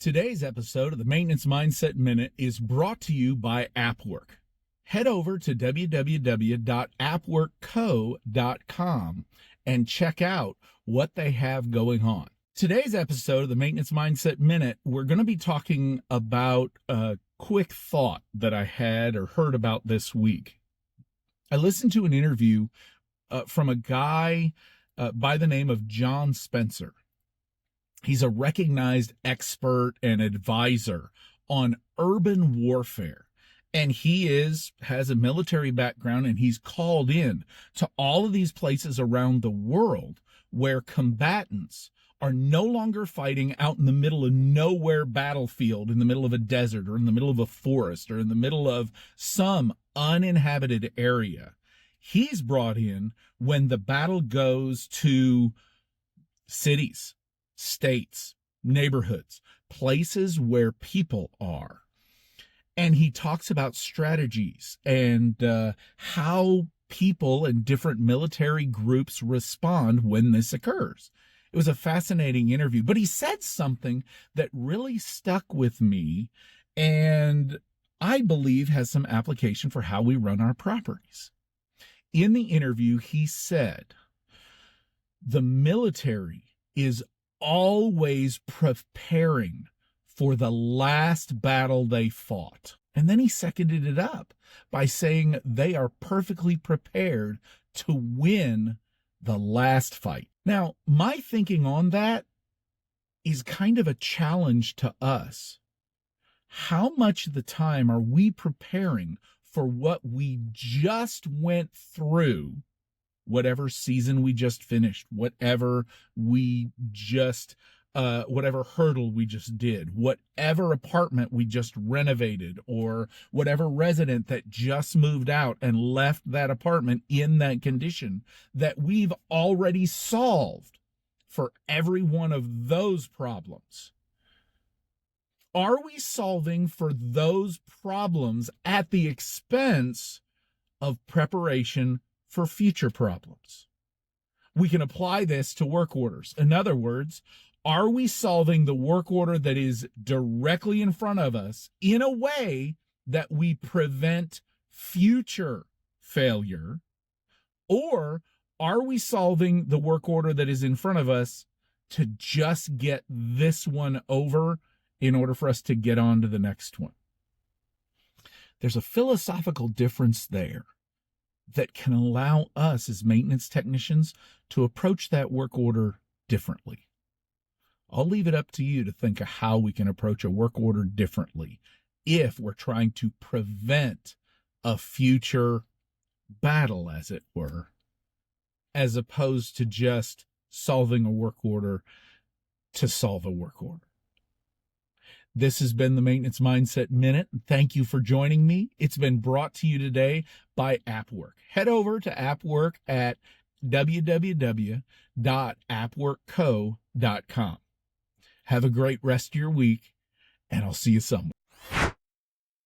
Today's episode of the Maintenance Mindset Minute is brought to you by AppWork. Head over to www.appworkco.com and check out what they have going on. Today's episode of the Maintenance Mindset Minute, we're going to be talking about a quick thought that I had or heard about this week. I listened to an interview from a guy by the name of John Spencer. He's a recognized expert and advisor on urban warfare. And he has a military background, and he's called in to all of these places around the world where combatants are no longer fighting out in the middle of nowhere battlefield, in the middle of a desert or in the middle of a forest or in the middle of some uninhabited area. He's brought in when the battle goes to cities, states, neighborhoods, places where people are. And he talks about strategies and how people in different military groups respond when this occurs. It was a fascinating interview, but he said something that really stuck with me and I believe has some application for how we run our properties. In the interview, he said, the military is always preparing for the last battle they fought. And then he seconded it up by saying they are perfectly prepared to win the last fight. Now, my thinking on that is kind of a challenge to us. How much of the time are we preparing for what we just went through? Whatever season we just finished, whatever hurdle we just did, whatever apartment we just renovated, or whatever resident that just moved out and left that apartment in that condition, that we've already solved for every one of those problems. Are we solving for those problems at the expense of preparation for future problems? We can apply this to work orders. In other words, are we solving the work order that is directly in front of us in a way that we prevent future failure? Or are we solving the work order that is in front of us to just get this one over in order for us to get on to the next one? There's a philosophical difference there that can allow us as maintenance technicians to approach that work order differently. I'll leave it up to you to think of how we can approach a work order differently if we're trying to prevent a future battle, as it were, as opposed to just solving a work order to solve a work order. This has been the Maintenance Mindset Minute. Thank you for joining me. It's been brought to you today by AppWork. Head over to AppWork at www.appworkco.com. Have a great rest of your week, and I'll see you somewhere.